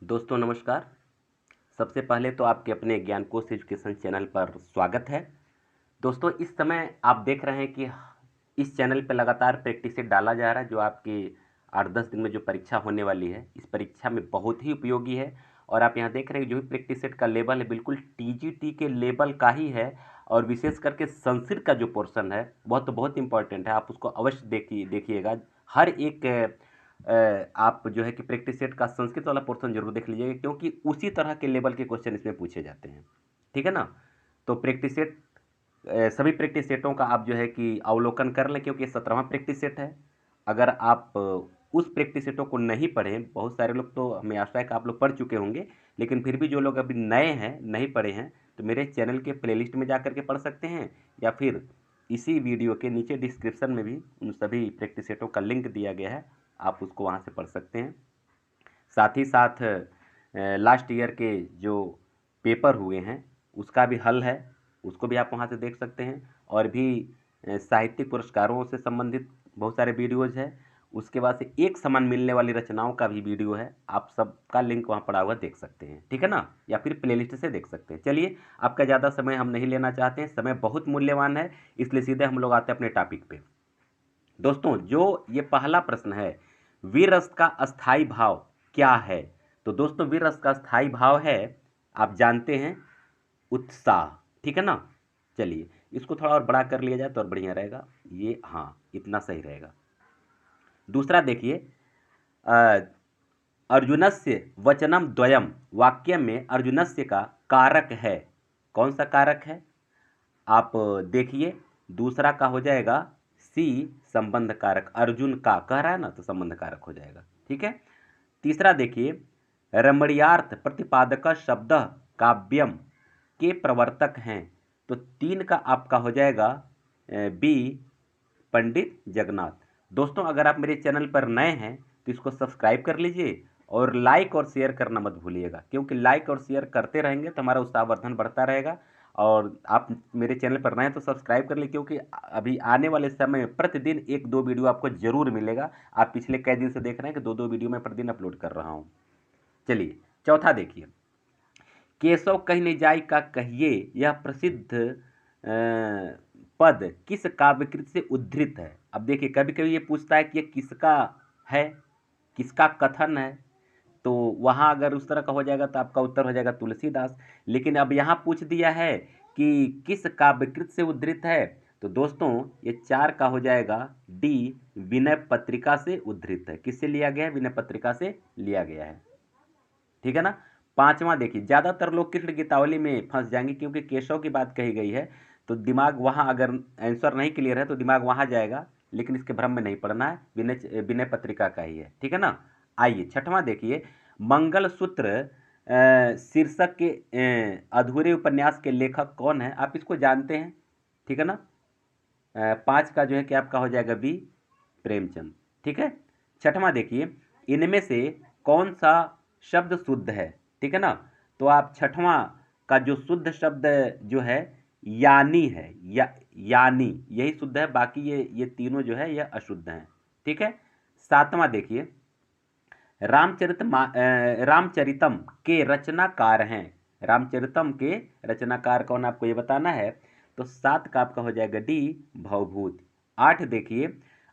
दोस्तों नमस्कार। सबसे पहले तो आपके अपने ज्ञानकोश एजुकेशन चैनल पर स्वागत है। दोस्तों इस समय आप देख रहे हैं कि इस चैनल पर लगातार प्रैक्टिस सेट डाला जा रहा है जो आपकी 8-10 दिन में जो परीक्षा होने वाली है, इस परीक्षा में बहुत ही उपयोगी है। और आप यहाँ देख रहे हैं जो भी प्रैक्टिस सेट का लेवल है बिल्कुल टीजीटी के लेवल का ही है। और विशेष करके संस्कृत का जो पोर्शन है वह तो बहुत इंपॉर्टेंट है, आप उसको अवश्य देखिएगा। हर एक आप जो है कि प्रैक्टिस सेट का संस्कृत वाला पोर्शन जरूर देख लीजिएगा, क्योंकि उसी तरह के लेवल के क्वेश्चन इसमें पूछे जाते हैं। ठीक है ना। तो प्रैक्टिस सेट सभी प्रैक्टिस सेटों का आप जो है कि अवलोकन कर लें, क्योंकि ये 17वां प्रैक्टिस सेट है। अगर आप उस प्रैक्टिस सेटों को नहीं पढ़ें, बहुत सारे लोग तो हमें आशा है कि आप लोग पढ़ चुके होंगे, लेकिन फिर भी जो लोग अभी नए हैं नहीं पढ़े हैं तो मेरे चैनल के प्लेलिस्ट में जा करके पढ़ सकते हैं, या फिर इसी वीडियो के नीचे डिस्क्रिप्शन में भी उन सभी प्रैक्टिस सेटों का लिंक दिया गया है, आप उसको वहाँ से पढ़ सकते हैं। साथ ही साथ लास्ट ईयर के जो पेपर हुए हैं उसका भी हल है, उसको भी आप वहाँ से देख सकते हैं। और भी साहित्यिक पुरस्कारों से संबंधित बहुत सारे वीडियोज़ हैं। उसके बाद से एक समान मिलने वाली रचनाओं का भी वीडियो है, आप सबका लिंक वहाँ पड़ा हुआ देख सकते हैं। ठीक है ना, या फिर प्लेलिस्ट से देख सकते हैं। चलिए, आपका ज़्यादा समय हम नहीं लेना चाहते हैं, समय बहुत मूल्यवान है, इसलिए सीधे हम लोग आते हैं अपने टॉपिक पे। दोस्तों जो ये पहला प्रश्न है, वीर रस का अस्थाई भाव क्या है? तो दोस्तों वीर रस का अस्थाई भाव है, आप जानते हैं, उत्साह। ठीक है ना। चलिए, इसको थोड़ा और बड़ा कर लिया जाए तो और बढ़िया रहेगा। ये हाँ, इतना सही रहेगा। दूसरा देखिए, अर्जुनस्य वचनम द्वयम, वाक्य में अर्जुनस्य का कारक है। कौन सा कारक है आप देखिए। दूसरा का हो जाएगा सी, संबंध कारक। अर्जुन का कह रहा है ना, तो संबंध कारक हो जाएगा। ठीक है। तीसरा देखिए, रमणीयार्थ प्रतिपादक शब्द काव्यम के प्रवर्तक हैं। तो 3 का आपका हो जाएगा बी, पंडित जगन्नाथ। दोस्तों अगर आप मेरे चैनल पर नए हैं तो इसको सब्सक्राइब कर लीजिए, और लाइक और शेयर करना मत भूलिएगा, क्योंकि लाइक और शेयर करते रहेंगे तो हमारा उत्साहवर्धन बढ़ता रहेगा। और आप मेरे चैनल पर नए हैं तो सब्सक्राइब कर लीजिए, क्योंकि अभी आने वाले समय में प्रतिदिन 1-2 वीडियो आपको जरूर मिलेगा। आप पिछले कई दिन से देख रहे हैं कि 2-2 वीडियो मैं प्रतिदिन अपलोड कर रहा हूँ। चलिए, चौथा देखिए, केशव कहीं नहीं जाई का कहिए, यह प्रसिद्ध पद किस काव्यकृत से उद्धृत है? अब देखिए, कभी कभी ये पूछता है कि ये किसका है, किसका कथन है। तो वहाँ अगर उस तरह का हो जाएगा तो आपका उत्तर हो जाएगा तुलसीदास। लेकिन अब यहाँ पूछ दिया है कि किस काव्यकृत से उद्धृत है, तो दोस्तों ये 4 का हो जाएगा डी, विनय पत्रिका से उद्धृत है। किससे लिया गया है? विनय पत्रिका से लिया गया है। ठीक है ना। पांचवा देखिए, ज्यादातर लोग कृष्ण गीतावली में फंस जाएंगे, क्योंकि केशव की बात कही गई है, तो दिमाग वहां, अगर आंसर नहीं क्लियर है तो दिमाग वहां जाएगा। लेकिन इसके भ्रम में नहीं पड़ना है, विनय विनय पत्रिका का ही है। ठीक है ना। आइए छठवां देखिए, मंगल सूत्र शीर्षक के अधूरे उपन्यास के लेखक कौन है? आप इसको जानते हैं। ठीक है ना। 5 का जो है कि आपका हो जाएगा बी, प्रेमचंद। ठीक है। छठवां देखिए, इनमें से कौन सा शब्द शुद्ध है? ठीक है ना। तो आप छठवां का जो शुद्ध शब्द जो है यानी है, यानी यही शुद्ध है, बाकी ये तीनों जो है यह अशुद्ध हैं। ठीक है। सातवां देखिए, रामचरितम के रचनाकार हैं। रामचरितम के रचनाकार कौन, आपको ये बताना है। तो 7 का आपका हो जाएगा डी, भवभूत। 8 देखिए,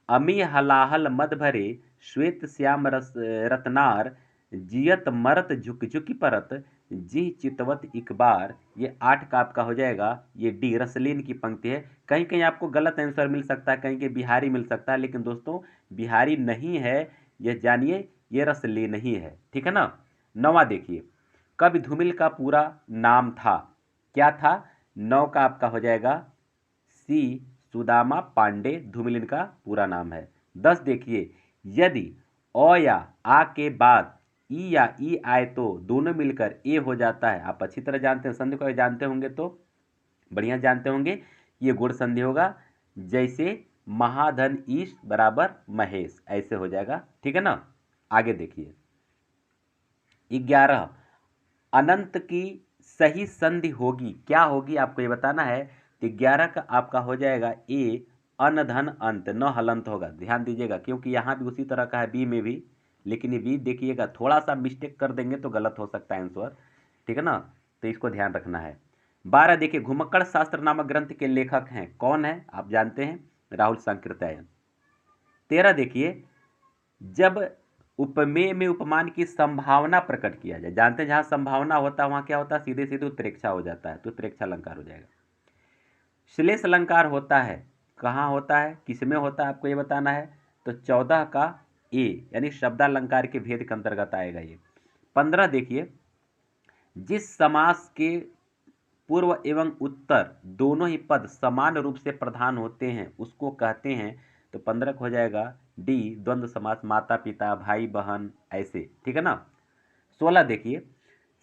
अमी हलाहल मद भरे श्वेत श्याम रत्नार, जियत मरत झुक झुकी परत, जी चितवत इक बार। ये 8 का आपका हो जाएगा ये डी, रसलीन की पंक्ति है। कहीं कहीं आपको गलत आंसर मिल सकता है, कहीं कहीं बिहारी मिल सकता है, लेकिन दोस्तों बिहारी नहीं है, यह जानिए, ये रसलीन ही है। ठीक है ना। 9वां देखिए, कवि धूमिल का पूरा नाम था, क्या था? 9 का आपका हो जाएगा सी, सुदामा पांडे धूमिल इनका पूरा नाम है। 10 देखिए, यदि अ या आ के बाद ई या ई आए तो दोनों मिलकर ए हो जाता है। आप अच्छी तरह जानते हैं, संधि को जानते होंगे तो बढ़िया जानते होंगे, ये गुण संधि होगा। जैसे महाधन ईश बराबर महेश, ऐसे हो जाएगा। ठीक है ना। आगे देखिए, 11, अनंत की सही संधि होगी, क्या होगी आपको ये बताना है। तो 11 का आपका हो जाएगा ए, अन धन अंत, न हलंत होगा। ध्यान दीजिएगा, क्योंकि यहाँ भी उसी तरह का है, बी में भी लेकिन ये बी देखिएगा, थोड़ा सा मिस्टेक कर देंगे तो गलत हो सकता है आंसर, ठीक है ना, तो इसको ध्यान रखना है। 12 देखिए, घुमक्कड़ शास्त्र नामक ग्रंथ के लेखक हैं, कौन है, आप जानते हैं, राहुल सांकृत्यायन। 13 देखिए, जब उपमेय में उपमान की संभावना प्रकट किया जाए, जानते हैं जहां संभावना होता है वहां क्या होता है, सीधे सीधे उत्प्रेक्षा हो जाता है, तो उत्प्रेक्षा अलंकार हो जाएगा। श्लेष अलंकार होता है, कहाँ होता है, किसमें होता है, आपको ये बताना है, तो 14 का ए, यानी शब्दालंकार के भेद के अंतर्गत आएगा ये। 15 देखिए, जिस समास के पूर्व एवं उत्तर दोनों ही पद समान रूप से प्रधान होते हैं उसको कहते हैं, तो 15 हो जाएगा डी, द्वंद्व समास, माता पिता, भाई बहन, ऐसे, ठीक है ना। 16 देखिए,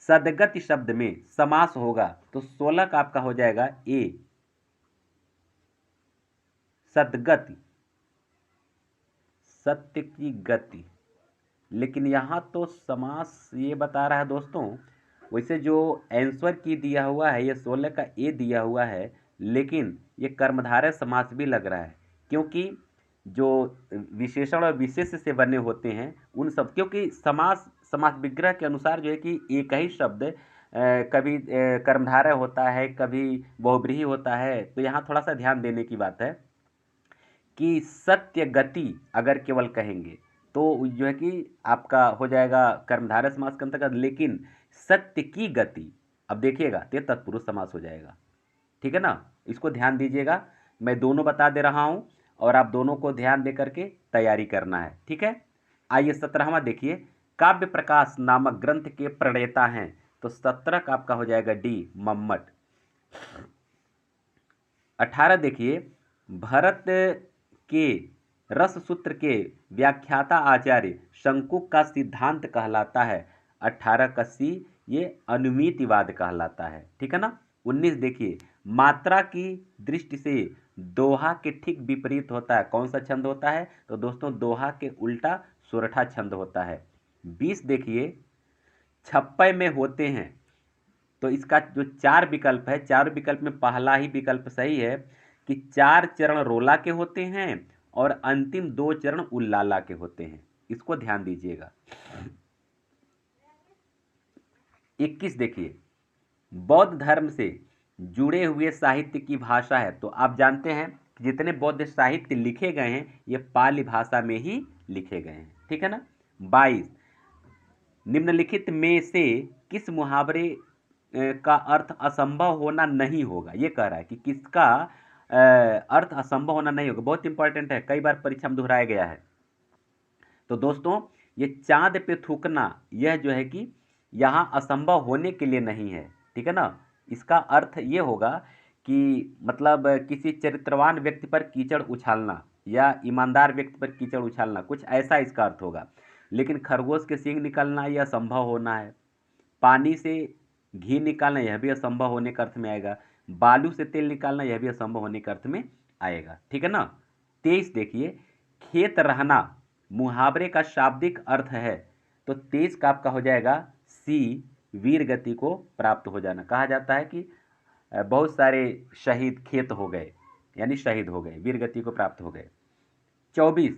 सदगति शब्द में समास होगा, तो 16 का आपका हो जाएगा ए, सदगति, सत्य की गति, लेकिन यहां तो समास ये बता रहा है दोस्तों, वैसे जो आंसर की दिया हुआ है ये 16 का ए दिया हुआ है, लेकिन ये कर्मधारय समास भी लग रहा है, क्योंकि जो विशेषण और विशेष से बने होते हैं उन सब, क्योंकि समास समास विग्रह के अनुसार जो है कि एक ही शब्द कभी कर्मधारय होता है, कभी बहुब्रीहि होता है, तो यहाँ थोड़ा सा ध्यान देने की बात है कि सत्य गति अगर केवल कहेंगे तो जो है कि आपका हो जाएगा कर्मधारय समास के अंतर्गत, लेकिन सत्य की गति, अब देखिएगा तो ये तत्पुरुष समास हो जाएगा, ठीक है ना, इसको ध्यान दीजिएगा, मैं दोनों बता दे रहा हूं और आप दोनों को ध्यान दे करके तैयारी करना है, ठीक है। आइए 17वां देखिए, काव्य प्रकाश नामक ग्रंथ के प्रणेता हैं, तो 17 का आपका हो जाएगा डी, मम्मट। 18 देखिए, भरत के रस सूत्र के व्याख्याता आचार्य शंकुक का सिद्धांत कहलाता है, 18 का सी, ये अनुमितिवाद कहलाता है, ठीक है ना। 19 देखिए, मात्रा की दृष्टि से दोहा के ठीक विपरीत होता है, कौन सा छंद होता है, तो दोस्तों दोहा के उल्टा सोरठा छंद होता है। 20 देखिए, छप्पय में होते हैं, तो इसका जो 4 विकल्प है, 4 विकल्प में पहला ही विकल्प सही है कि 4 चरण रोला के होते हैं और अंतिम 2 चरण उल्लाला के होते हैं, इसको ध्यान दीजिएगा। 21 देखिए, बौद्ध धर्म से जुड़े हुए साहित्य की भाषा है, तो आप जानते हैं कि जितने बौद्ध साहित्य लिखे गए हैं ये पाली भाषा में ही लिखे गए हैं, ठीक है ना। 22, निम्नलिखित में से किस मुहावरे का अर्थ असंभव होना नहीं होगा, ये कह रहा है कि किसका अर्थ असंभव होना नहीं होगा, बहुत इंपॉर्टेंट है, कई बार परीक्षा में दोहराया गया है। तो दोस्तों ये चांद पे थूकना, यह जो है कि यहाँ असंभव होने के लिए नहीं है, ठीक है ना, इसका अर्थ ये होगा कि मतलब किसी चरित्रवान व्यक्ति पर कीचड़ उछालना या ईमानदार व्यक्ति पर कीचड़ उछालना, कुछ ऐसा इसका अर्थ होगा। लेकिन खरगोश के सींग निकलना यह असंभव होना है, पानी से घी निकालना यह भी असंभव होने के अर्थ में आएगा, बालू से तेल निकालना यह भी असंभव होने के अर्थ में आएगा, ठीक है ना। 23 देखिए, खेत रहना मुहावरे का शाब्दिक अर्थ है, तो 23 का आपका हो जाएगा सी, वीर गति को प्राप्त हो जाना, कहा जाता है कि बहुत सारे शहीद खेत हो गए, यानी शहीद हो गए, वीर गति को प्राप्त हो गए। 24,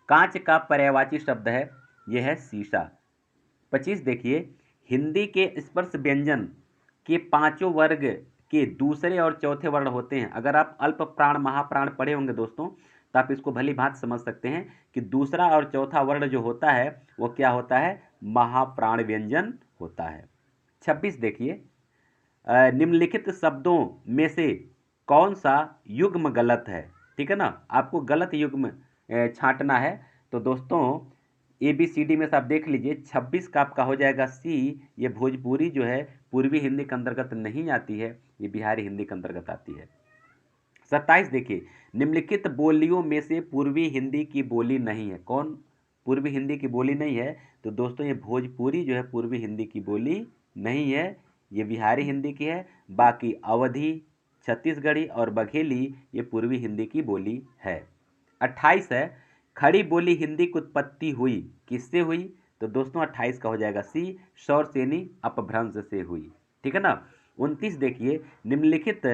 कांच का पर्यायवाची शब्द है, यह है शीशा। 25 देखिए, हिंदी के स्पर्श व्यंजन के 5 वर्ग के दूसरे और चौथे वर्ण होते हैं, अगर आप अल्प प्राण महाप्राण पढ़े होंगे दोस्तों तो आप इसको भली भांति समझ सकते हैं कि दूसरा और चौथा वर्ण जो होता है वो क्या होता है, महाप्राण व्यंजन होता है। 26 देखिए, निम्नलिखित शब्दों में से कौन सा युग्म गलत है, ठीक है ना, आपको गलत युग्म छांटना है, तो दोस्तों ABCD में से आप देख लीजिए, 26 का आपका हो जाएगा सी, ये भोजपुरी जो है पूर्वी हिंदी के अंतर्गत नहीं आती है, ये बिहारी हिंदी के अंतर्गत आती है। 27 देखिए, निम्नलिखित बोलियों में से पूर्वी हिंदी की बोली नहीं है, कौन पूर्वी हिंदी की बोली नहीं है, तो दोस्तों ये भोजपुरी जो है पूर्वी हिंदी की बोली नहीं है, ये बिहारी हिंदी की है, बाकी अवधी, छत्तीसगढ़ी और बघेली ये पूर्वी हिंदी की बोली है। 28 है, खड़ी बोली हिंदी की उत्पत्ति हुई किससे हुई, तो दोस्तों 28 का हो जाएगा सी, शौरसेनी अपभ्रंश से हुई, ठीक है ना। 29 देखिए, निम्नलिखित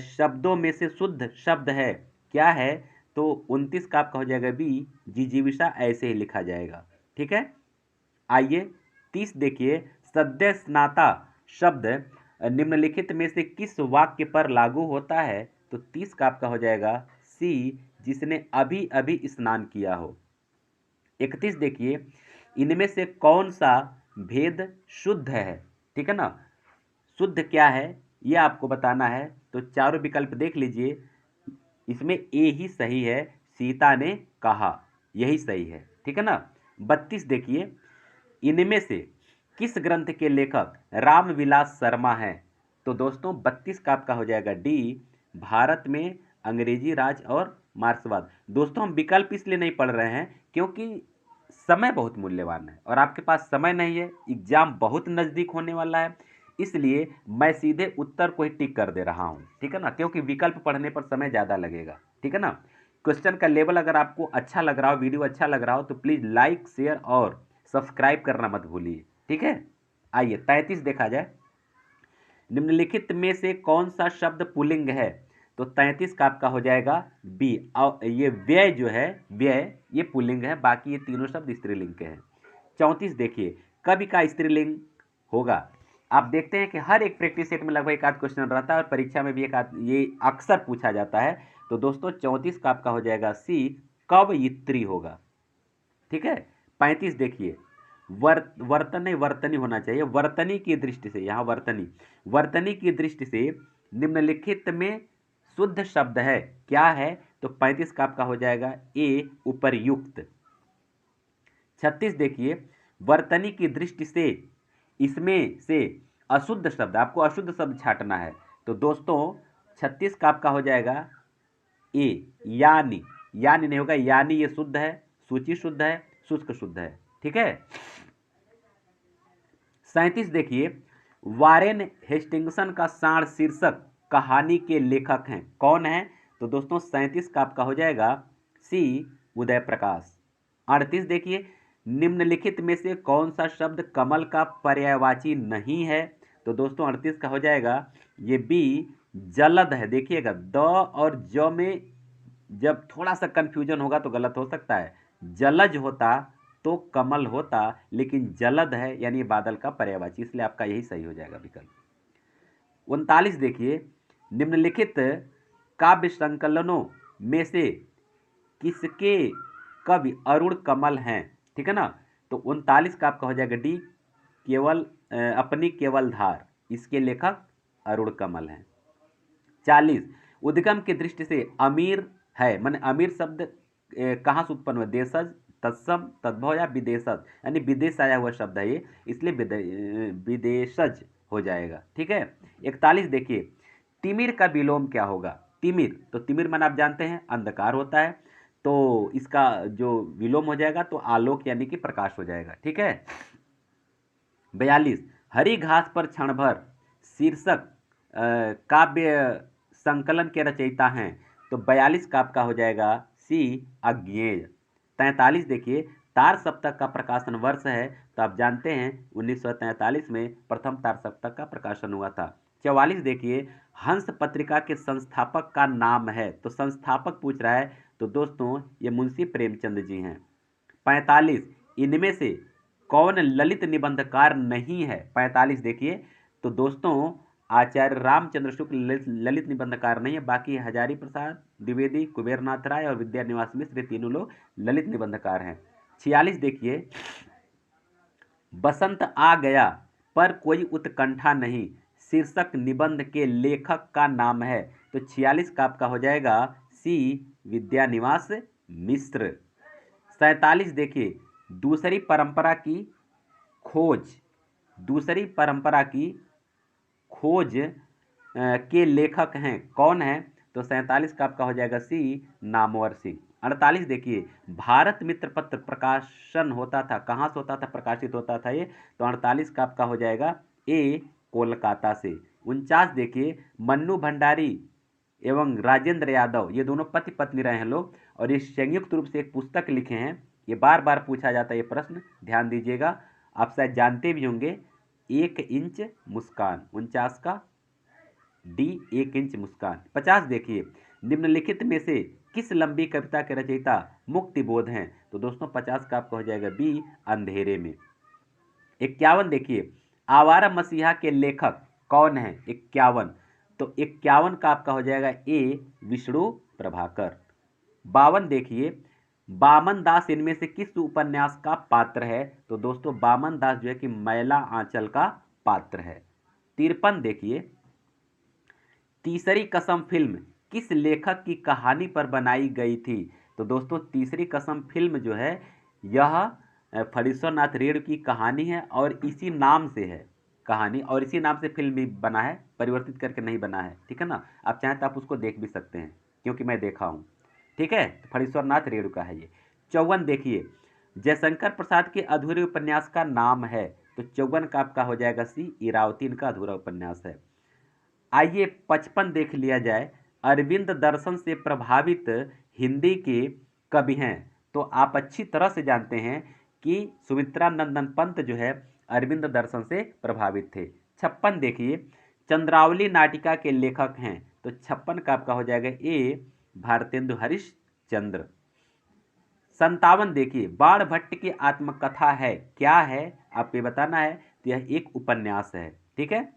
शब्दों में से शुद्ध शब्द है क्या है, तो 29 का आपका हो जाएगा बी, जिजीविषा ऐसे ही लिखा जाएगा। ठीक है, आइए 30 देखिए, सद्य स्नाता शब्द निम्नलिखित में से किस वाक्य पर लागू होता है? तो 30 का आपका हो जाएगा सी, जिसने अभी अभी स्नान किया हो। 31 देखिए, इनमें से कौन सा भेद शुद्ध है? ठीक है ना, शुद्ध क्या है ये आपको बताना है। तो चारों विकल्प देख लीजिए, इसमें ए ही सही है, सीता ने कहा, यही सही है। ठीक है ना। 32 देखिए, इनमें से किस ग्रंथ के लेखक रामविलास शर्मा हैं? तो दोस्तों 32 का आपका हो जाएगा डी, भारत में अंग्रेजी राज और मार्क्सवाद। दोस्तों हम विकल्प इसलिए नहीं पढ़ रहे हैं क्योंकि समय बहुत मूल्यवान है और आपके पास समय नहीं है, एग्जाम बहुत नज़दीक होने वाला है, इसलिए मैं सीधे उत्तर को ही टिक कर दे रहा हूँ। ठीक है ना, क्योंकि विकल्प पढ़ने पर समय ज़्यादा लगेगा। ठीक है ना। क्वेश्चन का लेवल अगर आपको अच्छा लग रहा हो, वीडियो अच्छा लग रहा हो, तो प्लीज़ लाइक, शेयर और सब्सक्राइब करना मत भूलिए। ठीक है, आइए 33 देखा जाए, निम्नलिखित में से कौन सा शब्द पुल्लिंग है? तो 33 का आपका हो जाएगा बी, और ये व्यय जो है, व्यय ये पुल्लिंग है, बाकी ये तीनों शब्द स्त्रीलिंग के हैं। 34 देखिए, कवि का स्त्रीलिंग होगा? आप देखते हैं कि हर एक प्रैक्टिस सेट में लगभग एक आध क्वेश्चन रहता है और परीक्षा में भी एक आध ये अक्सर पूछा जाता है। तो दोस्तों 34 का आपका हो जाएगा सी, कवयित्री होगा। ठीक है। 35 देखिए, वर्तनी वर्तनी होना चाहिए, वर्तनी की दृष्टि से, यहाँ वर्तनी की दृष्टि से निम्नलिखित में शुद्ध शब्द है, क्या है? तो 35 का आपका हो जाएगा ए, उपर्युक्त। 36 देखिए, वर्तनी की दृष्टि से इसमें से अशुद्ध शब्द, आपको अशुद्ध शब्द छांटना है। तो दोस्तों 36 का आपका हो जाएगा ए, यानी, यानी नहीं होगा, यानी ये शुद्ध है, सूची शुद्ध है, शुष्क शुद्ध है। ठीक है। 37 देखिए, वारेन हेस्टिंगसन का सार शीर्षक कहानी के लेखक हैं, कौन है? तो दोस्तों 37 का आपका हो जाएगा सी, उदय प्रकाश। 38 देखिए, निम्नलिखित में से कौन सा शब्द कमल का पर्यायवाची नहीं है? तो दोस्तों 38 का हो जाएगा ये बी, जलद है। देखिएगा, द और ज में जब थोड़ा सा कंफ्यूजन होगा तो गलत हो सकता है, जलज होता तो कमल होता, लेकिन जलद है यानी बादल का पर्यायवाची, इसलिए आपका यही सही हो जाएगा विकल्प। 39 देखिए, निम्नलिखित काव्य संकलनों में से किसके कवि अरुण कमल हैं? ठीक है ना। तो 39 का आपका हो जाएगा डी, केवल अपनी केवल धार, इसके लेखक अरुण कमल हैं। 40, उद्गम की दृष्टि से अमीर है, माने अमीर शब्द कहाँ से उत्पन्न हुआ? देशज, तत्सम, तद्भव या विदेशज, यानी विदेश आया हुआ शब्द है ये, इसलिए विदेशज हो जाएगा। ठीक है। 41 देखिए, तिमिर का विलोम क्या होगा? तिमिर, तो तिमिर माने आप जानते हैं अंधकार होता है, तो इसका जो विलोम हो जाएगा तो आलोक यानी कि प्रकाश हो जाएगा। ठीक है। 42, हरी घास पर क्षण भर शीर्षक काव्य संकलन के रचयिता हैं। तो 42 का आपका हो जाएगा सी, अज्ञेय। 43 देखिए, तार सप्तक का प्रकाशन वर्ष है, तो आप जानते हैं 1943 में प्रथम तार सप्तक का प्रकाशन हुआ था। 44 देखिए, हंस पत्रिका के संस्थापक का नाम है, तो संस्थापक पूछ रहा है, तो दोस्तों ये मुंशी प्रेमचंद जी हैं। 45, इनमें से कौन ललित निबंधकार नहीं है? 45 देखिए, तो दोस्तों आचार्य रामचंद्र शुक्ल ललित निबंधकार नहीं है, बाकी हजारी प्रसाद द्विवेदी, कुबेरनाथ राय और विद्यानिवास मिश्र, तीनों लोग ललित निबंधकार हैं। 46 देखिए, बसंत आ गया पर कोई उत्कंठा नहीं शीर्षक निबंध के लेखक का नाम है। तो 46 का आपका हो जाएगा सी, विद्यानिवास मिश्र। 47 देखिए, दूसरी परंपरा की खोज, दूसरी परंपरा की खोज के लेखक हैं, कौन है? तो 47 का आपका हो जाएगा सी, नामवर सिंह। 48 देखिए, भारत मित्र पत्र प्रकाशन होता था, कहाँ से होता था, प्रकाशित होता था ये? तो 48 का आपका हो जाएगा ए, कोलकाता से। 49 देखिए, मन्नू भंडारी एवं राजेंद्र यादव ये दोनों पति पत्नी रहे हैं लोग, और ये संयुक्त रूप से एक पुस्तक लिखे हैं, ये बार बार पूछा जाता है ये प्रश्न, ध्यान दीजिएगा, आप शायद जानते भी होंगे, 1 इंच मुस्कान। 49 का डी, 1 इंच मुस्कान। 50 देखिए, निम्नलिखित में से किस लंबी कविता के रचयिता मुक्तिबोध हैं? तो दोस्तों 50 का आपका हो जाएगा बी, अंधेरे में। 51 देखिए, आवारा मसीहा के लेखक कौन है? 51, तो 51 का आपका हो जाएगा ए, विष्णु प्रभाकर। 52 देखिए, बामन दास इनमें से किस उपन्यास का पात्र है? तो दोस्तों बामन दास जो है कि मैला आंचल का पात्र है। 53 देखिए, तीसरी कसम फिल्म किस लेखक की कहानी पर बनाई गई थी? तो दोस्तों तीसरी कसम फिल्म जो है यह फणीश्वर नाथ रेणु की कहानी है और इसी नाम से है कहानी, और इसी नाम से फिल्म भी बना है, परिवर्तित करके नहीं बना है, ठीक है ना। आप चाहें तो आप उसको देख भी सकते हैं, क्योंकि मैं देखा हूँ, ठीक है। फणीश्वर नाथ रेणु का है ये। 54 देखिए, जयशंकर प्रसाद के अधूरे उपन्यास का नाम है? तो 54 का आपका हो जाएगा सी, इरावती इनका अधूरा उपन्यास है। आइए 55 देख लिया जाए, अरविंद दर्शन से प्रभावित हिंदी के कवि हैं? तो आप अच्छी तरह से जानते हैं कि सुमित्रा नंदन पंत जो है अरविंद दर्शन से प्रभावित थे। 56 देखिए, चंद्रावली नाटिका के लेखक हैं? तो 56 का आपका हो जाएगा ए, भारतेंदु हरिश्चंद्र। 57 देखिए, बाण भट्ट की आत्मकथा है, क्या है? आप ये बताना है। तो यह एक उपन्यास है, ठीक है।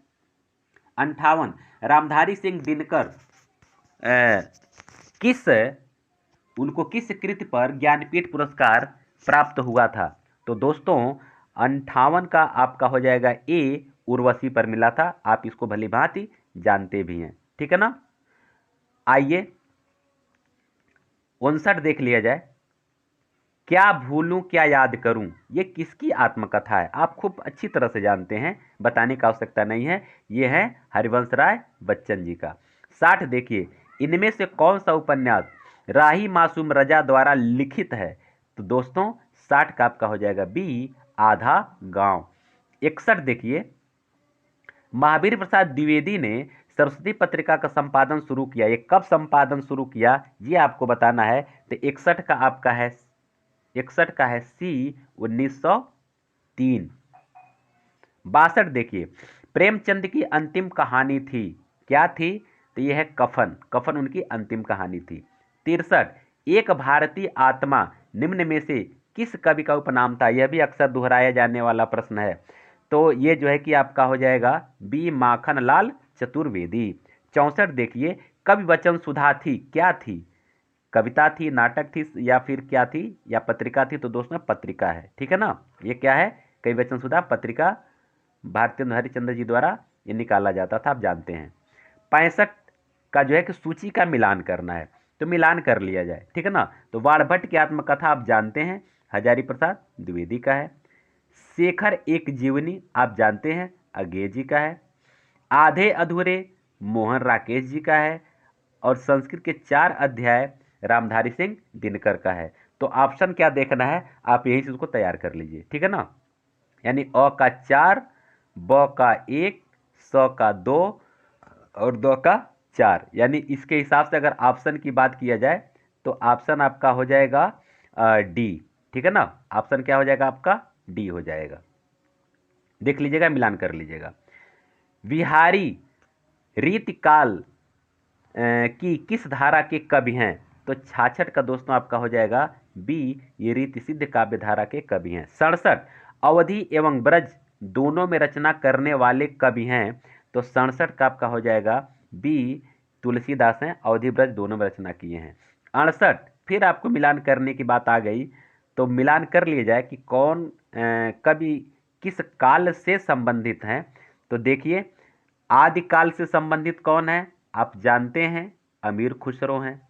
58, रामधारी सिंह दिनकर उनको किस कृति पर ज्ञानपीठ पुरस्कार प्राप्त हुआ था? तो दोस्तों 58 का आपका हो जाएगा ए, उर्वशी पर मिला था। आप इसको भली भांति जानते भी हैं, ठीक है ना। आइए 59 देख लिया जाए, क्या भूलूं क्या याद करूं, ये किसकी आत्मकथा है? आप खूब अच्छी तरह से जानते हैं, बताने की आवश्यकता नहीं है, ये है हरिवंश राय बच्चन जी का। 60 देखिए, इनमें से कौन सा उपन्यास राही मासूम रजा द्वारा लिखित है? तो दोस्तों 60 का आपका हो जाएगा बी, आधा गांव। 61 देखिए, महावीर प्रसाद द्विवेदी ने सरस्वती पत्रिका का संपादन शुरू किया, ये कब संपादन शुरू किया ये आपको बताना है। तो 61 का आपका है, 61 का है सी, 1903। 62 देखिए, प्रेमचंद की अंतिम कहानी थी, क्या थी? तो यह है कफन, कफन उनकी अंतिम कहानी थी। 63, एक भारतीय आत्मा निम्न में से किस कवि का उपनाम था? यह भी अक्सर दोहराया जाने वाला प्रश्न है। तो ये जो है कि आपका हो जाएगा बी, माखन लाल चतुर्वेदी। 64 देखिए, कवि वचन सुधा थी, क्या थी? कविता थी, नाटक थी, या फिर क्या थी, या पत्रिका थी? तो दोस्तों पत्रिका है, ठीक है ना। ये क्या है? कवि वचन सुधा पत्रिका, भारतेंदु हरिश्चंद्र जी द्वारा ये निकाला जाता था, आप जानते हैं। 65 का जो है कि सूची का मिलान करना है, तो मिलान कर लिया जाए, ठीक है ना। तो बाणभट्ट की आत्मकथा आप जानते हैं, हजारी प्रसाद द्विवेदी का है। शेखर एक जीवनी आप जानते हैं, अज्ञे जी का है। आधे अधूरे मोहन राकेश जी का है। और संस्कृत के 4 अध्याय रामधारी सिंह दिनकर का है। तो ऑप्शन क्या देखना है, आप यही से उसको तैयार कर लीजिए, ठीक है ना। यानी अ का 4, ब का 1, स का 2 और द का 4, यानी इसके हिसाब से अगर ऑप्शन की बात किया जाए तो ऑप्शन आपका हो जाएगा डी, ठीक है ना। ऑप्शन क्या हो जाएगा आपका? डी हो जाएगा। देख लीजिएगा, मिलान कर लीजिएगा। विहारी रीतिकाल की किस धारा के कवि हैं? तो 66 का दोस्तों आपका हो जाएगा बी, ये रीति सिद्ध काव्य धारा के कवि हैं। 67, अवधि एवं ब्रज दोनों में रचना करने वाले कवि हैं? तो 67 का आपका हो जाएगा बी, तुलसीदास हैं, अवधि ब्रज दोनों में रचना किए हैं। 68, फिर आपको मिलान करने की बात आ गई, तो मिलान कर लिया जाए कि कौन कवि किस काल से संबंधित हैं। तो देखिए, आदिकाल से संबंधित कौन है? आप जानते हैं, अमीर खुसरो हैं।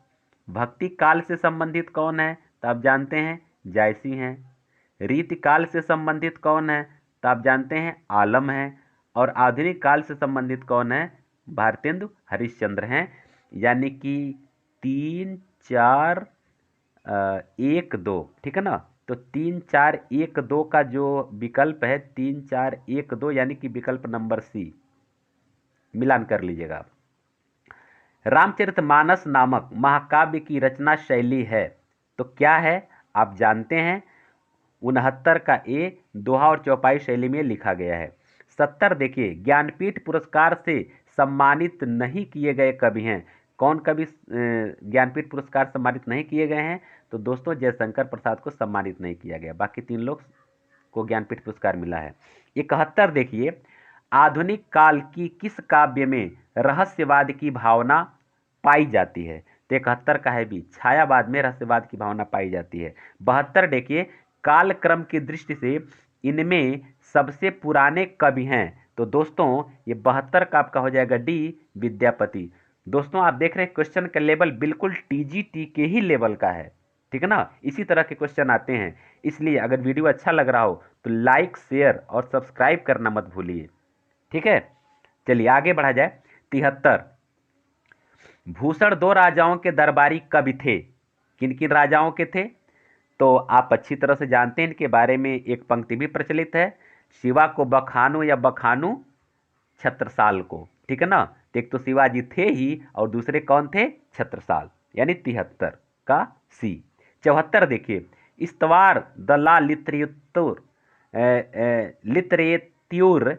भक्ति काल से संबंधित कौन है? तो आप जानते हैं, जायसी हैं। रीति काल से संबंधित कौन है? तो आप जानते हैं, आलम है। और आधुनिक काल से संबंधित कौन है? भारतेंदु हरिश्चंद्र हैं। यानी कि 3, 4, 1, 2, ठीक है ना। तो 3, 4, 1, 2 का जो विकल्प है 3, 4, 1, 2, यानी कि विकल्प नंबर सी, मिलान कर लीजिएगा आप। रामचरितमानस नामक महाकाव्य की रचना शैली है, तो क्या है? आप जानते हैं, 69 का ए, दोहा और चौपाई शैली में लिखा गया है। 70 देखिए, ज्ञानपीठ पुरस्कार से सम्मानित नहीं किए गए कवि हैं? कौन कवि ज्ञानपीठ पुरस्कार सम्मानित नहीं किए गए हैं? तो दोस्तों जयशंकर प्रसाद को सम्मानित नहीं किया गया, बाकी 3 लोग को ज्ञानपीठ पुरस्कार मिला है। 71 देखिए, आधुनिक काल की किस काव्य में रहस्यवाद की भावना पाई जाती है? तो 71 का है बी, छायावाद में रहस्यवाद की भावना पाई जाती है। 72 देखिए, कालक्रम की दृष्टि से इनमें सबसे पुराने कवि हैं? तो दोस्तों ये 72 का आपका हो जाएगा डी, विद्यापति। दोस्तों आप देख रहे हैं क्वेश्चन का लेवल बिल्कुल टीजीटी के ही लेवल का है, ठीक है ना। इसी तरह के क्वेश्चन आते हैं, इसलिए अगर वीडियो अच्छा लग रहा हो तो लाइक, शेयर और सब्सक्राइब करना मत भूलिए, ठीक है। चलिए आगे बढ़ा जाए। 73, भूषण 2 राजाओं के दरबारी कवि थे, किन किन राजाओं के थे? तो आप अच्छी तरह से जानते हैं, इनके बारे में एक पंक्ति भी प्रचलित है, शिवा को बखानू या बखानू छत्रसाल को, ठीक है ना। तो एक तो शिवाजी थे ही और दूसरे कौन थे? छत्रसाल, यानी 73 का सी। 74 देखिए, इस्तवार द ला लिटरेत्यूर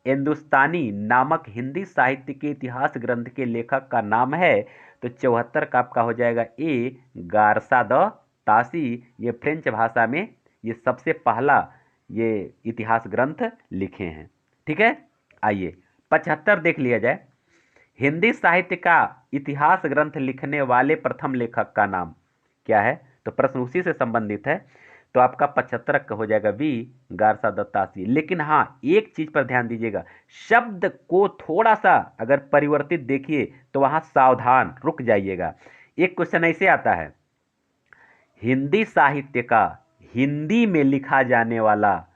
हिंदुस्तानी नामक हिंदी साहित्य के इतिहास ग्रंथ के लेखक का नाम है? तो 74 का आपका हो जाएगा ए, गारसा द तासी। ये फ्रेंच भाषा में ये सबसे पहला ये इतिहास ग्रंथ लिखे हैं, ठीक है। आइए 75 देख लिया जाए, हिंदी साहित्य का इतिहास ग्रंथ लिखने वाले प्रथम लेखक का नाम क्या है? तो प्रश्न उसी से संबंधित है, तो आपका 75 का हो जाएगा बी, गारसा दत्तासी। लेकिन हाँ एक चीज पर ध्यान दीजिएगा, शब्द को थोड़ा सा अगर परिवर्तित देखिए तो वहां सावधान रुक जाइएगा। एक क्वेश्चन ऐसे आता है, हिंदी साहित्य का हिंदी में लिखा जाने वाला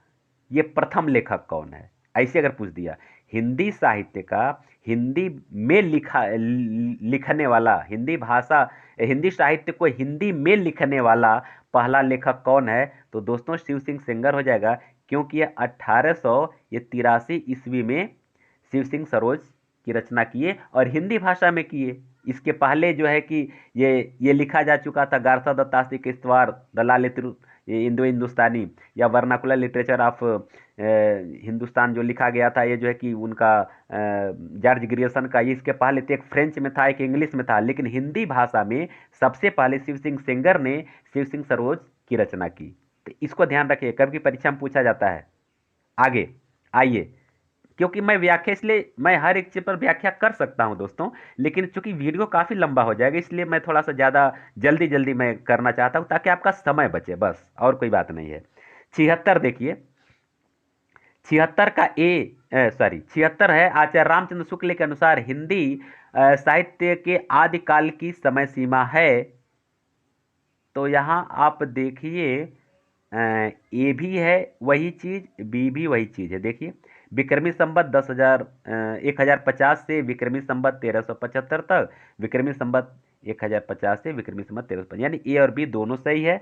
ये प्रथम लेखक कौन है? ऐसे अगर पूछ दिया, हिंदी साहित्य का हिंदी में लिखने वाला, हिंदी भाषा हिंदी साहित्य को हिंदी में लिखने वाला पहला लेखक कौन है? तो दोस्तों शिव सिंह सेंगर हो जाएगा, क्योंकि ये 1883 ईस्वी में शिव सिंह सरोज की रचना किए और हिंदी भाषा में किए। इसके पहले जो है कि ये लिखा जा चुका था, गारसा दत्तासी के इस्तवार दलाल इंडो हिंदुस्तानी या वर्नाकुलर लिटरेचर ऑफ हिंदुस्तान जो लिखा गया था, ये जो है कि उनका जॉर्ज ग्रियर्सन का, ये इसके पहले तो एक फ्रेंच में था एक इंग्लिश में था, लेकिन हिंदी भाषा में सबसे पहले शिव सिंह सेंगर ने शिव सिंह सरोज की रचना की। तो इसको ध्यान रखिए, कभी की परीक्षा में पूछा जाता है। आगे आइए, क्योंकि मैं व्याख्या, इसलिए मैं हर एक चीज पर व्याख्या कर सकता हूं दोस्तों, लेकिन चूंकि वीडियो काफी लंबा हो जाएगा इसलिए मैं थोड़ा सा ज्यादा जल्दी मैं करना चाहता हूं ताकि आपका समय बचे, बस और कोई बात नहीं है। 76 देखिए, 76 का ए, सॉरी 76 है, आचार्य रामचंद्र शुक्ल के अनुसार हिंदी साहित्य के आदिकाल की समय सीमा है? तो यहाँ आप देखिए ए भी है वही चीज, बी भी वही चीज है। देखिए विक्रमी संवत 1050 से विक्रमी संवत 1375 तक, विक्रमी संवत 1050 से विक्रमी संवत 1350, यानी ए और बी दोनों सही है।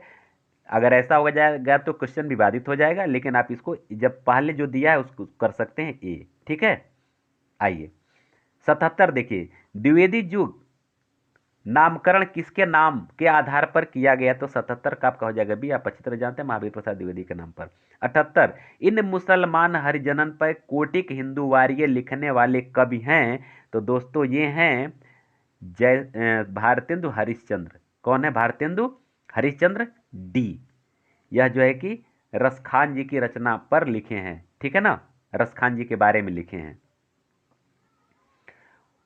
अगर ऐसा हो जाएगा तो क्वेश्चन विवादित हो जाएगा, लेकिन आप इसको जब पहले जो दिया है उसको कर सकते हैं ए, ठीक है। आइए 77 देखिए, द्विवेदी युग नामकरण किसके नाम के आधार पर किया गया? तो 77 का आपका हो जाएगा बी, आप अच्छी तरह जानते हैं महावीर प्रसाद द्विवेदी के नाम पर। 78, इन मुसलमान हरिजनन पर कोटिक हिंदुवार्य लिखने वाले कवि हैं? तो दोस्तों ये हैं भारतेंदु हरिश्चंद्र। कौन है भारतेंदु हरिश्चंद्र? डी। यह जो है कि रसखान जी की रचना पर लिखे हैं, ठीक है ना, रसखान जी के बारे में लिखे हैं।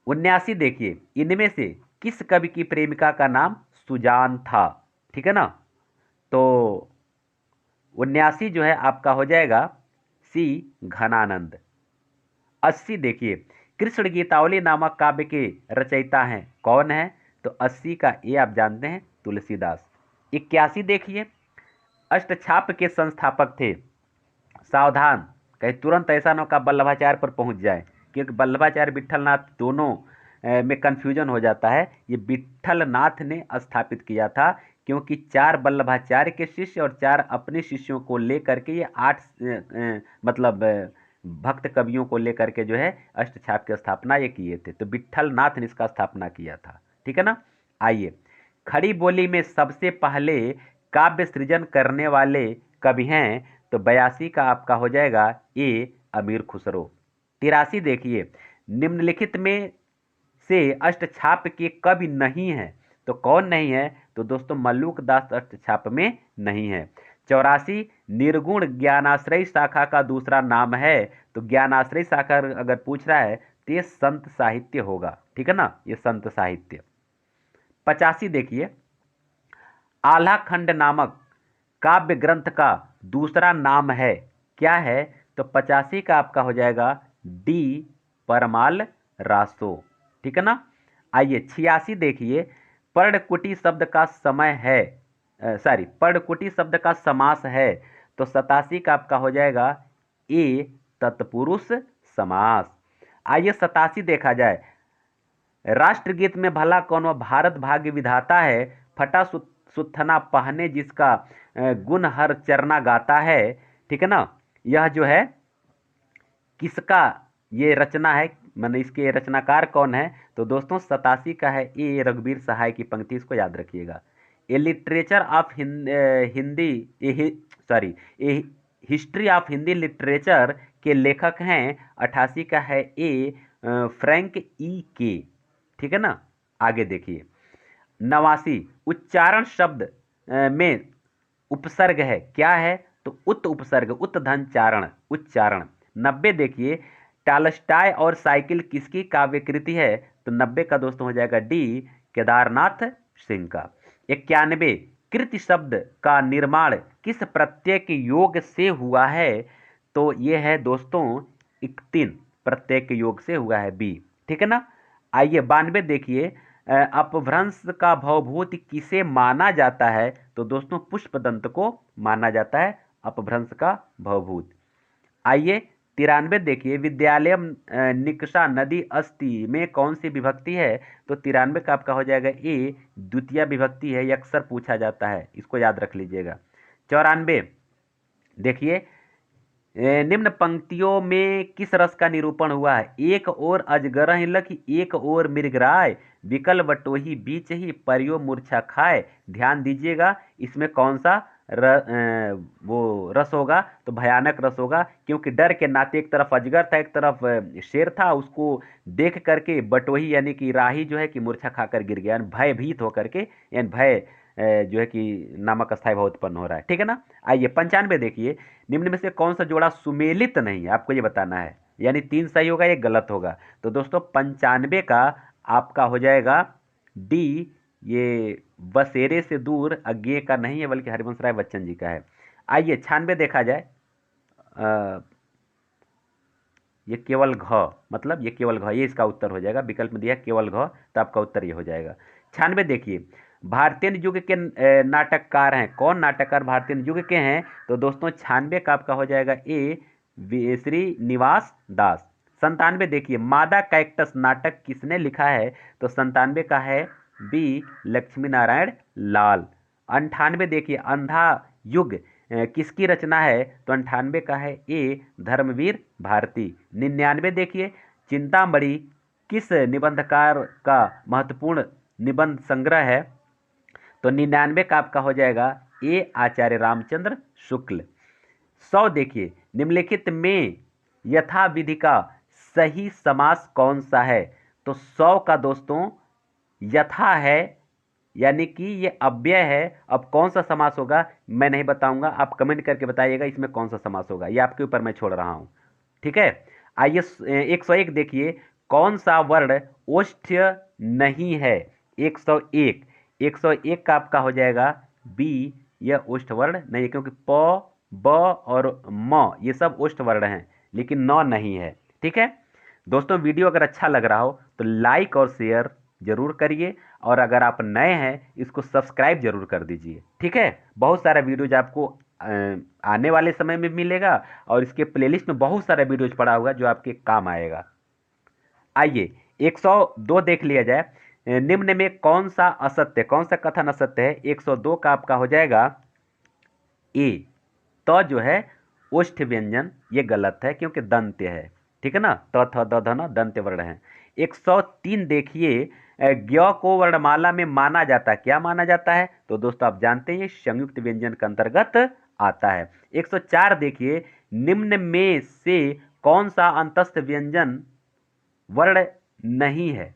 79 देखिए, इनमें से किस कवि की प्रेमिका का नाम सुजान था? ठीक है ना, तो 79 जो है आपका हो जाएगा सी, घनानंद। 80 देखिए, कृष्ण गीतावली नामक काव्य के रचयिता हैं, कौन है? तो 80 का ये आप जानते हैं, तुलसीदास। 81 देखिए, अष्टछाप के संस्थापक थे, सावधान कहीं तुरंत ऐसा न का वल्लभाचार्य पर पहुंच जाए, क्योंकि वल्लभाचार्य विट्ठलनाथ दोनों में कन्फ्यूजन हो जाता है। ये विट्ठलनाथ ने स्थापित किया था, क्योंकि 4 वल्लभाचार्य के शिष्य और 4 अपने शिष्यों को लेकर के ये 8 मतलब भक्त कवियों को लेकर के जो है अष्टछाप की स्थापना ये किए थे, तो विट्ठलनाथ ने इसका स्थापना किया था, ठीक है ना। आइए, खड़ी बोली में सबसे पहले काव्य सृजन करने वाले कवि हैं? तो 82 का आपका हो जाएगा ए, अमीर खुसरो। 83 देखिए, निम्नलिखित में से अष्टछाप के कवि नहीं है। तो कौन नहीं है? तो दोस्तों मल्लुक दास अष्टछाप में नहीं है। 84 निर्गुण ज्ञानाश्रय शाखा का दूसरा नाम है। तो ज्ञानाश्रय शाखा अगर पूछ रहा है तो ये संत साहित्य होगा, ठीक है ना, ये संत साहित्य। 85 देखिए, आल्हा खंड नामक काव्य ग्रंथ का दूसरा नाम है, क्या है? तो 85 का आपका हो जाएगा डी परमाल रासो, ठीक है ना। आइए 86 देखिए, पर्णकुटी शब्द का समय है, पर्णकुटी शब्द का समास है। तो 87 का आपका हो जाएगा ए तत्पुरुष समास। आइए 87 देखा जाए, राष्ट्रगीत में भला कौन भारत भाग्य विधाता है, फटा सुथना पहने जिसका गुण हर चरना गाता है, ठीक है ना। यह जो है किसका ये रचना है, मैंने इसके रचनाकार कौन है? तो दोस्तों 87 का है ए रघुवीर सहाय की पंक्ति, इसको याद रखिएगा। A literature of Hindi a history of Hindi literature के लेखक हैं। 88 का है ए फ्रैंक ई के, ठीक है ना। आगे देखिए 89 उच्चारण शब्द में उपसर्ग है, क्या है? तो उत उपसर्ग, उत धन चारण, उच्चारण। 90 देखिए, टालस्टाय और साइकिल किसकी काव्यकृति है? तो 90 का दोस्तों हो जाएगा डी केदारनाथ सिंह का। 91 कृति शब्द का निर्माण किस प्रत्यय के योग से हुआ है? तो ये है दोस्तों इक्तिन प्रत्यय के योग से हुआ है, बी, ठीक है ना। आइए 92 देखिए, अपभ्रंश का भवभूत किसे माना जाता है? तो दोस्तों पुष्पदंत को माना जाता है अपभ्रंश का भवभूत। आइए 93 देखिए, विद्यालय निकषा नदी अस्ति में कौन सी विभक्ति है? तो 93 का आपका हो जाएगा ए द्वितीय विभक्ति है, ये अक्सर पूछा जाता है, इसको याद रख लीजिएगा। 94 देखिए, निम्न पंक्तियों में किस रस का निरूपण हुआ है? एक और अजगरहि लखि एक और मृगराय, विकल बटोही बीच ही परियो मूर्छा खाए। ध्यान दीजिएगा, इसमें कौन सा वो रस होगा? तो भयानक रस होगा, क्योंकि डर के नाते एक तरफ अजगर था, एक तरफ शेर था, उसको देख करके बटोही यानी कि राही जो है कि मूर्छा खाकर गिर गया, भयभीत होकर के, यानी भय जो है कि नामक स्थायी भाव उत्पन्न हो रहा है, ठीक है ना। आइए 95 देखिए, निम्न में से कौन सा जोड़ा सुमेलित नहीं है? आपको ये बताना है, यानी 3 सही होगा, ये गलत होगा। तो दोस्तों 95 का आपका हो जाएगा डी, ये बसेरे से दूर अज्ञे का नहीं है, बल्कि हरिवंश राय बच्चन जी का है। आइए 96 देखा जाए, ये केवल घ, मतलब ये केवल घ, ये इसका उत्तर हो जाएगा। विकल्प में दिया केवल घ, तो आपका उत्तर ये हो जाएगा। 96 देखिए, भारतीय युग के नाटककार हैं, कौन नाटककार भारतीय युग के हैं? तो दोस्तों 96 का आपका हो जाएगा ए श्रीनिवास दास। 97 देखिए, मादा कैक्टस नाटक किसने लिखा है? तो 97 का है बी लक्ष्मी नारायण लाल। 98 देखिए, अंधा युग किसकी रचना है? तो 98 का है ए धर्मवीर भारती। 99 देखिए, चिंतामणि किस निबंधकार का महत्वपूर्ण निबंध संग्रह है? तो 99 का आपका हो जाएगा ए आचार्य रामचंद्र शुक्ल। 100 देखिए, निम्नलिखित में यथाविधि का सही समास कौन सा है? तो 100 का दोस्तों यथा है, यानी कि ये अव्यय है। अब कौन सा समास होगा मैं नहीं बताऊंगा, आप कमेंट करके बताइएगा इसमें कौन सा समास होगा, ये आपके ऊपर मैं छोड़ रहा हूं, ठीक है। आइए 101 देखिए, कौन सा वर्ण ओष्ठ्य नहीं है? 101 101 का आपका हो जाएगा बी, यह ओष्ठ वर्ण नहीं है, क्योंकि प ब और म ये सब ओष्ठ वर्ण हैं, लेकिन न नहीं है, ठीक है। दोस्तों वीडियो अगर अच्छा लग रहा हो तो लाइक और शेयर जरूर करिए, और अगर आप नए हैं इसको सब्सक्राइब जरूर कर दीजिए, ठीक है। बहुत सारा वीडियोज आपको आने वाले समय में मिलेगा, और इसके प्लेलिस्ट में बहुत सारा वीडियोज पड़ा हुआ जो आपके काम आएगा। आइए 102 देख लिया जाए, निम्न में कौन सा असत्य, कौन सा कथन असत्य है? 102 का आपका हो जाएगा ए, तो जो है ओष्ठ व्यंजन, ये गलत है क्योंकि दंत्य है, ठीक है ना, त थ द ध न दंत्य वर्ण है। 103 देखिए, ज्ञ को वर्णमाला में माना जाता है, क्या माना जाता है? तो दोस्तों आप जानते हैं संयुक्त व्यंजन के अंतर्गत आता है। 104 देखिए, निम्न में से कौन सा अंतस्थ व्यंजन वर्ण नहीं है?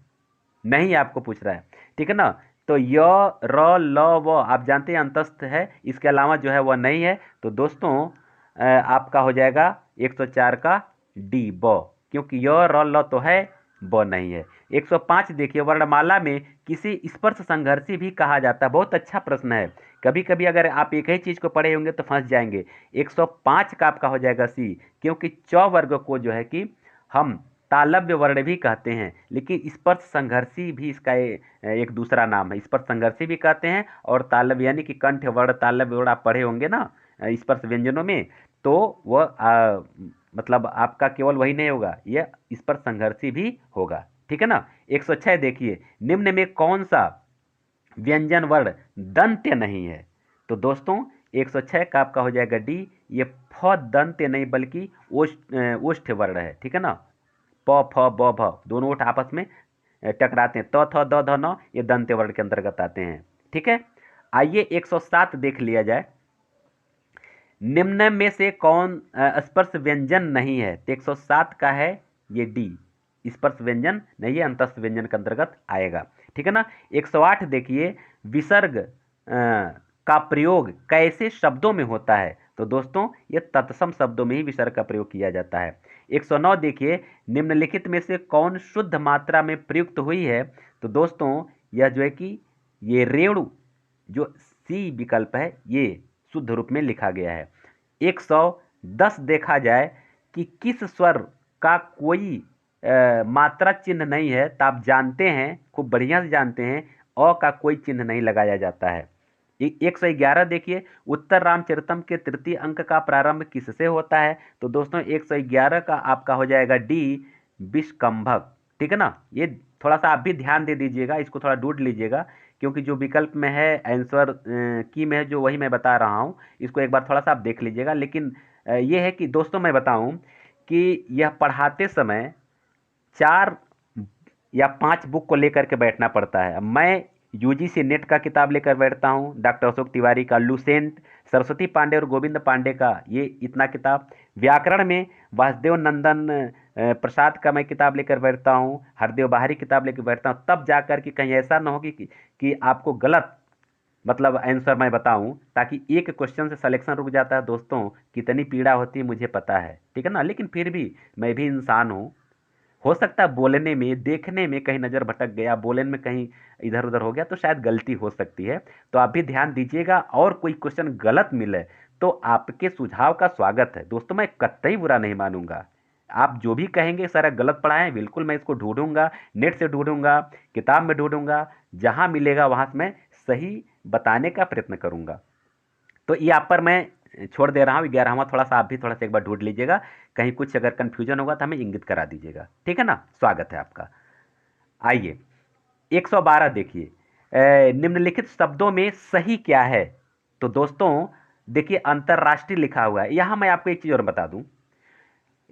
नहीं आपको पूछ रहा है, ठीक है ना। तो य र ल व आप जानते हैं अंतस्थ है, इसके अलावा जो है वह नहीं है। तो दोस्तों आपका हो जाएगा 104 का डी ब, क्योंकि य र ल तो है, ब नहीं है। 105 देखिए, वर्णमाला में किसी स्पर्श संघर्षी भी कहा जाता है। बहुत अच्छा प्रश्न है, कभी कभी अगर आप एक ही चीज को पढ़े होंगे तो फंस जाएंगे। 105 का आपका हो जाएगा सी, क्योंकि च वर्ग को जो है कि हम तालव्य वर्ण भी कहते हैं, लेकिन स्पर्श संघर्षी भी इसका एक दूसरा नाम है। स्पर्श संघर्षी भी कहते हैं और तालव्य यानी कि कंठ वर्ण तालव्य वर्ण आप पढ़े होंगे ना स्पर्श व्यंजनों में, तो वह मतलब आपका केवल वही नहीं होगा, यह स्पर्श संघर्षी भी होगा, ठीक है ना। 106 देखिए, निम्न में कौन सा व्यंजन वर्ण दंत्य नहीं है। तो दोस्तों 106 का आपका हो जाएगा डी, ये फ दंत्य नहीं बल्कि ओष्ठ वर्ण है, ठीक है ना। प फ ब भ दोनों ओठ आपस में टकराते हैं, त थ द ध न, ये दंत्य वर्ण के अंतर्गत आते हैं, ठीक है। आइए 107 देख लिया जाए, निम्न में से कौन स्पर्श व्यंजन नहीं है। तो 107 का है ये डी, स्पर्श व्यंजन नहीं है, अंतस्थ व्यंजन के अंतर्गत आएगा, ठीक है ना। 108 देखिए, विसर्ग का प्रयोग कैसे शब्दों में होता है। तो दोस्तों ये तत्सम शब्दों में ही विसर्ग का प्रयोग किया जाता है। 109 देखिए, निम्नलिखित में से कौन शुद्ध मात्रा में प्रयुक्त हुई है। तो दोस्तों यह जो है कि ये रेणु जो सी विकल्प है ये शुद्ध रूप में लिखा गया है। 110 देखा जाए कि किस स्वर का कोई मात्रा चिन्ह नहीं है। तो आप जानते हैं, खूब बढ़िया से जानते हैं, अ का कोई चिन्ह नहीं लगाया जाता है। 111 देखिए, उत्तर रामचरितम के तृतीय अंक का प्रारंभ किससे होता है। तो दोस्तों 111 का आपका हो जाएगा डी, विषकंभक, ठीक है ना। ये थोड़ा सा आप भी ध्यान दे दीजिएगा, इसको थोड़ा ढूंढ लीजिएगा, क्योंकि जो विकल्प में है आंसर की में है जो वही मैं बता रहा हूँ, इसको एक बार थोड़ा सा आप देख लीजिएगा। लेकिन ये है कि दोस्तों मैं बताऊँ कि यह पढ़ाते समय 4 या 5 बुक को लेकर के बैठना पड़ता है। मैं यूजीसी नेट का किताब लेकर बैठता हूँ, डॉक्टर अशोक तिवारी का लुसेंट, सरस्वती पांडे और गोविंद पांडे का ये इतना किताब, व्याकरण में वासुदेव नंदन प्रसाद का मैं किताब लेकर बैठता हूँ, हरदेव बाहरी किताब लेकर बैठता हूँ, तब जाकर कि कहीं ऐसा ना हो कि आपको गलत मतलब आंसर मैं बताऊं, ताकि एक क्वेश्चन से सिलेक्शन रुक जाता है। दोस्तों कितनी पीड़ा होती है मुझे पता है, ठीक है ना, लेकिन फिर भी मैं भी इंसान हूँ। हो सकता है बोलने में देखने में कहीं नज़र भटक गया, बोलने में कहीं इधर उधर हो गया, तो शायद गलती हो सकती है। तो आप भी ध्यान दीजिएगा, और कोई क्वेश्चन गलत मिले तो आपके सुझाव का स्वागत है। दोस्तों मैं कतई बुरा नहीं मानूंगा, आप जो भी कहेंगे सारा गलत पढ़ा है, बिल्कुल मैं इसको ढूंढूंगा, नेट से ढूंढूंगा, किताब में ढूंढूंगा, जहां मिलेगा वहां से मैं सही बताने का प्रयत्न करूंगा। तो ये आप पर मैं छोड़ दे रहा हूँ 11वां, थोड़ा सा आप भी थोड़ा सा एक बार ढूंढ लीजिएगा, कहीं कुछ अगर कन्फ्यूजन होगा तो हमें इंगित करा दीजिएगा, ठीक है ना। स्वागत है आपका। आइए 112 देखिए, निम्नलिखित शब्दों में सही क्या है। तो दोस्तों देखिए अंतर्राष्ट्रीय लिखा हुआ है, यहाँ मैं आपको एक चीज़ और बता दूं,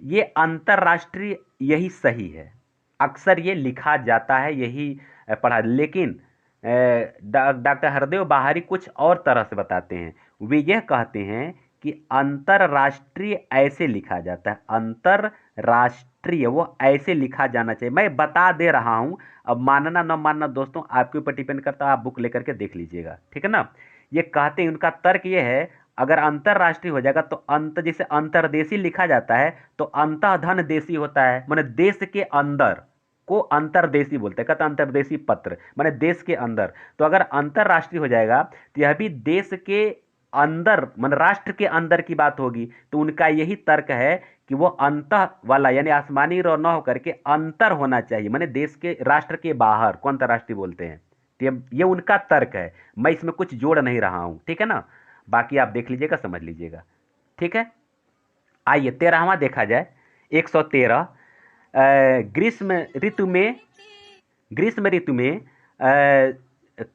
ये अंतर्राष्ट्रीय यही सही है, अक्सर ये लिखा जाता है यही पढ़ा, लेकिन डॉक्टर हरदेव बाहरी कुछ और तरह से बताते हैं। वे यह कहते हैं कि अंतर्राष्ट्रीय ऐसे लिखा जाता है, अंतर्राष्ट्रीय वो ऐसे लिखा जाना चाहिए। मैं बता दे रहा हूं, अब मानना न मानना दोस्तों आपके ऊपर डिपेंड करता है, आप बुक लेकर के देख लीजिएगा, ठीक है ना। ये कहते हैं, उनका तर्क ये है, अगर अंतर्राष्ट्रीय हो जाएगा तो अंत जैसे अंतर्देशी लिखा जाता है तो अंतःधन देशी होता है, माने देश के अंदर को अंतर्देशी बोलते हैं, कहते हैं अंतर्देशी पत्र माने देश के अंदर। तो अगर अंतर्राष्ट्रीय हो जाएगा तो यह भी देश के अंदर माने राष्ट्र के अंदर की बात होगी। तो उनका यही तर्क है कि वो अंतः वाला यानी आसमानी रो न होकर के अंतर होना चाहिए, माने देश के राष्ट्र के बाहर को अंतर्राष्ट्रीय बोलते हैं। तो ये उनका तर्क है, मैं इसमें कुछ जोड़ नहीं रहा हूं, ठीक है ना। बाकी आप देख लीजिएगा, समझ लीजिएगा, ठीक है। आइए 13वां देखा जाए, 113, ग्रीष्म ऋतु में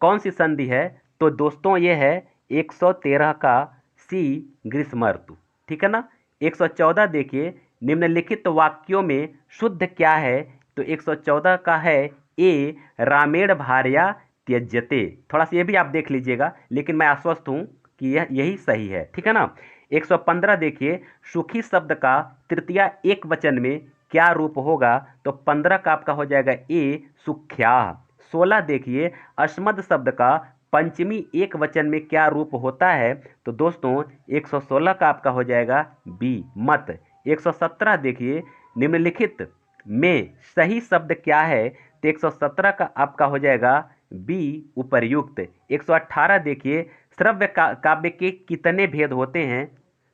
कौन सी संधि है। तो दोस्तों ये है 113 का सी, ग्रीष्म ऋतु, ठीक है ना। 114 देखिए, निम्नलिखित वाक्यों में शुद्ध क्या है। तो 114 का है ए, रामेण भार्या त्यज्यते। थोड़ा सा ये भी आप देख लीजिएगा, लेकिन मैं आश्वस्त हूं कि यही सही है, ठीक है ना। 115 देखिए, सुखी शब्द का तृतीया एक वचन में क्या रूप होगा। तो 15 का आपका हो जाएगा ए, सुख्या, 116 देखिए, अस्मद शब्द का पंचमी एक वचन में क्या रूप होता है? तो दोस्तों 116 का आपका हो जाएगा बी, मत। 117 देखिए, निम्नलिखित में सही शब्द क्या है? तो 117 का आपका हो जाएगा बी, उपर्युक्त। 118 देखिए, श्रव्य काव्य के कितने भेद होते हैं?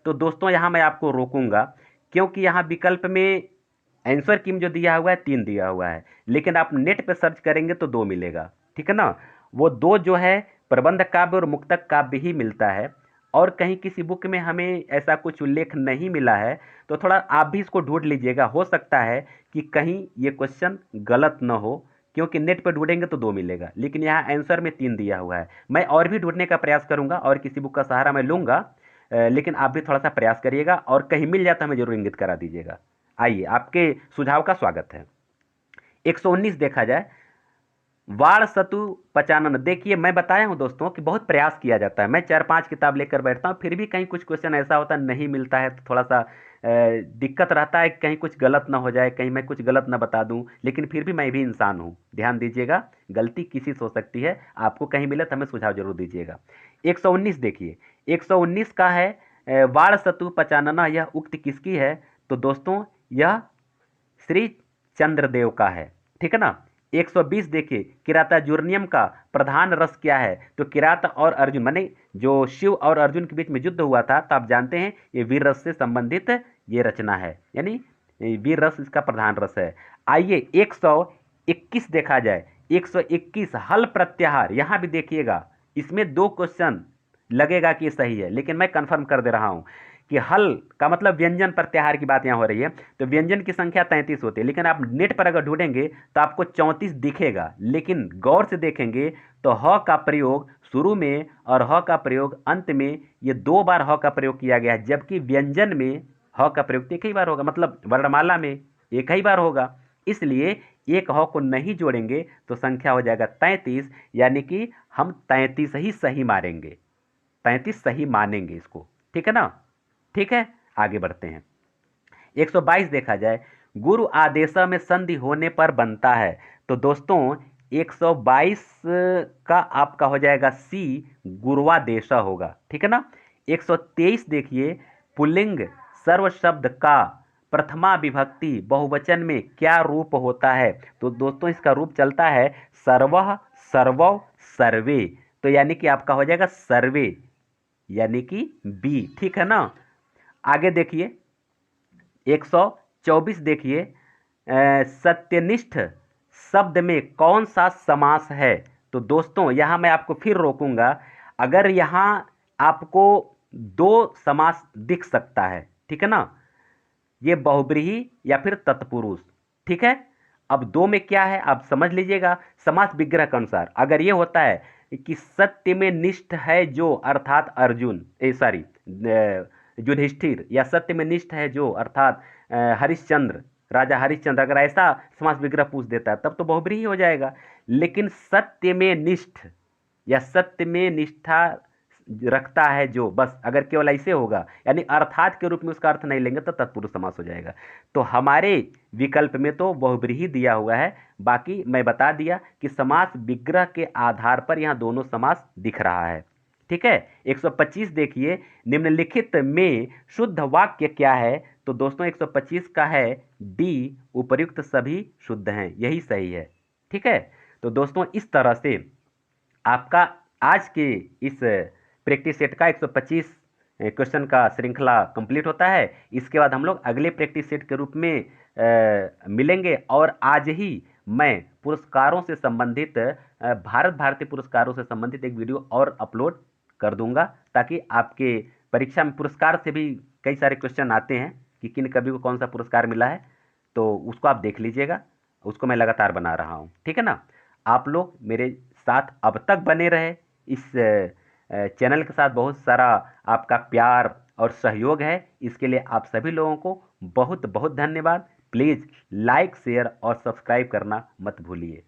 तो दोस्तों यहाँ मैं आपको रोकूंगा, क्योंकि यहाँ विकल्प में आंसर की जो दिया हुआ है 3 दिया हुआ है, लेकिन आप नेट पे सर्च करेंगे तो 2 मिलेगा, ठीक है ना। वो 2 जो है प्रबंध काव्य और मुक्तक काव्य ही मिलता है, और कहीं किसी बुक में हमें ऐसा कुछ उल्लेख नहीं मिला है। तो थोड़ा आप भी इसको ढूंढ लीजिएगा, हो सकता है कि कहीं ये क्वेश्चन गलत न हो, क्योंकि नेट पर ढूंढेंगे तो 2 मिलेगा, लेकिन यहाँ आंसर में 3 दिया हुआ है। मैं और भी ढूंढने का प्रयास करूंगा और किसी बुक का सहारा मैं लूंगा, लेकिन आप भी थोड़ा सा प्रयास करिएगा, और कहीं मिल जाता हमें जरूर इंगित करा दीजिएगा। आइए, आपके सुझाव का स्वागत है। 119 देखा जाए, वाण सतु पचानन। देखिए मैं बताया हूं दोस्तों कि बहुत प्रयास किया जाता है, मैं 4-5 किताब लेकर बैठता हूं, फिर भी कहीं कुछ क्वेश्चन ऐसा होता नहीं मिलता है, तो थोड़ा सा दिक्कत रहता है, कहीं कुछ गलत ना हो जाए, कहीं मैं कुछ गलत ना बता दूं, लेकिन फिर भी मैं भी इंसान हूं, ध्यान दीजिएगा, गलती किसी से हो सकती है। आपको कहीं मिले तो हमें सुझाव जरूर दीजिएगा। 119 देखिए, 119 का है वाण सतु पचानना, यह उक्ति किसकी है? तो दोस्तों यह श्री चंद्रदेव का है, ठीक है ना। 120 देखिए, किरातार्जुनियम का प्रधान रस क्या है? तो किरात और अर्जुन, माने जो शिव और अर्जुन के बीच में युद्ध हुआ था, तो आप जानते हैं ये वीर रस से संबंधित ये रचना है, यानी वीर रस इसका प्रधान रस है। आइए 121 देखा जाए, 121 हल प्रत्याहार, यहां भी देखिएगा, इसमें 2 क्वेश्चन लगेगा कि सही है, लेकिन मैं कंफर्म कर दे रहा हूं कि हल का मतलब व्यंजन प्रत्याहार की बात यहाँ हो रही है। तो व्यंजन की संख्या 33 होती है, लेकिन आप नेट पर अगर ढूंढेंगे तो आपको 34 दिखेगा, लेकिन गौर से देखेंगे तो ह का प्रयोग शुरू में और ह का प्रयोग अंत में, ये 2 बार ह का प्रयोग किया गया है, जबकि व्यंजन में ह का प्रयोग एक ही बार होगा, मतलब वर्णमाला में एक ही बार होगा। इसलिए एक ह को नहीं जोड़ेंगे तो संख्या हो जाएगा 33, यानी कि हम 33 ही सही मारेंगे, 33 सही मानेंगे इसको, ठीक है ना। ठीक है, आगे बढ़ते हैं। 122 देखा जाए, गुरु आदेश में संधि होने पर बनता है। तो दोस्तों 122 का आपका हो जाएगा सी, गुरुवादेश होगा, ठीक है ना। 123 देखिए, पुल्लिंग सर्व शब्द का प्रथमा विभक्ति बहुवचन में क्या रूप होता है? तो दोस्तों इसका रूप चलता है सर्वः, सर्वौ, सर्वे, तो यानी कि आपका हो जाएगा सर्वे, यानी कि बी, ठीक है ना। आगे देखिए 124 देखिए, सत्यनिष्ठ शब्द में कौन सा समास है? तो दोस्तों यहां मैं आपको फिर रोकूंगा, अगर यहां आपको 2 समास दिख सकता है, ठीक है ना, ये बहुब्रीहि या फिर तत्पुरुष, ठीक है। अब 2 में क्या है आप समझ लीजिएगा, समास विग्रह के अनुसार अगर ये होता है कि सत्य में निष्ठ है जो, अर्थात अर्जुन, सॉरी युधिष्ठिर, या सत्य में निष्ठ है जो अर्थात हरिश्चंद्र, राजा हरिश्चंद्र, अगर ऐसा समास विग्रह पूछ देता है तब तो बहुब्रीहि हो जाएगा। लेकिन सत्य में निष्ठ या सत्य में निष्ठा रखता है जो, बस अगर केवल ऐसे होगा, यानी अर्थात के रूप में उसका अर्थ नहीं लेंगे तो तत्पुरुष समास हो जाएगा। तो हमारे विकल्प में तो बहुब्रीहि दिया हुआ है, बाकी मैं बता दिया कि समास विग्रह के आधार पर यहाँ दोनों समास दिख रहा है, ठीक है। 125 देखिए, निम्नलिखित में शुद्ध वाक्य क्या है? तो दोस्तों 125 का है डी, उपर्युक्त सभी शुद्ध हैं, यही सही है, ठीक है। तो दोस्तों इस तरह से आपका आज के इस प्रैक्टिस सेट का 125 क्वेश्चन का श्रृंखला कंप्लीट होता है। इसके बाद हम लोग अगले प्रैक्टिस सेट के रूप में मिलेंगे, और आज ही मैं पुरस्कारों से संबंधित भारत भारती पुरस्कारों से संबंधित एक वीडियो और अपलोड कर दूंगा, ताकि आपके परीक्षा में पुरस्कार से भी कई सारे क्वेश्चन आते हैं कि किन कवि को कौन सा पुरस्कार मिला है, तो उसको आप देख लीजिएगा, उसको मैं लगातार बना रहा हूँ, ठीक है ना। आप लोग मेरे साथ अब तक बने रहे, इस चैनल के साथ बहुत सारा आपका प्यार और सहयोग है, इसके लिए आप सभी लोगों को बहुत बहुत धन्यवाद। प्लीज़ लाइक, शेयर और सब्सक्राइब करना मत भूलिए।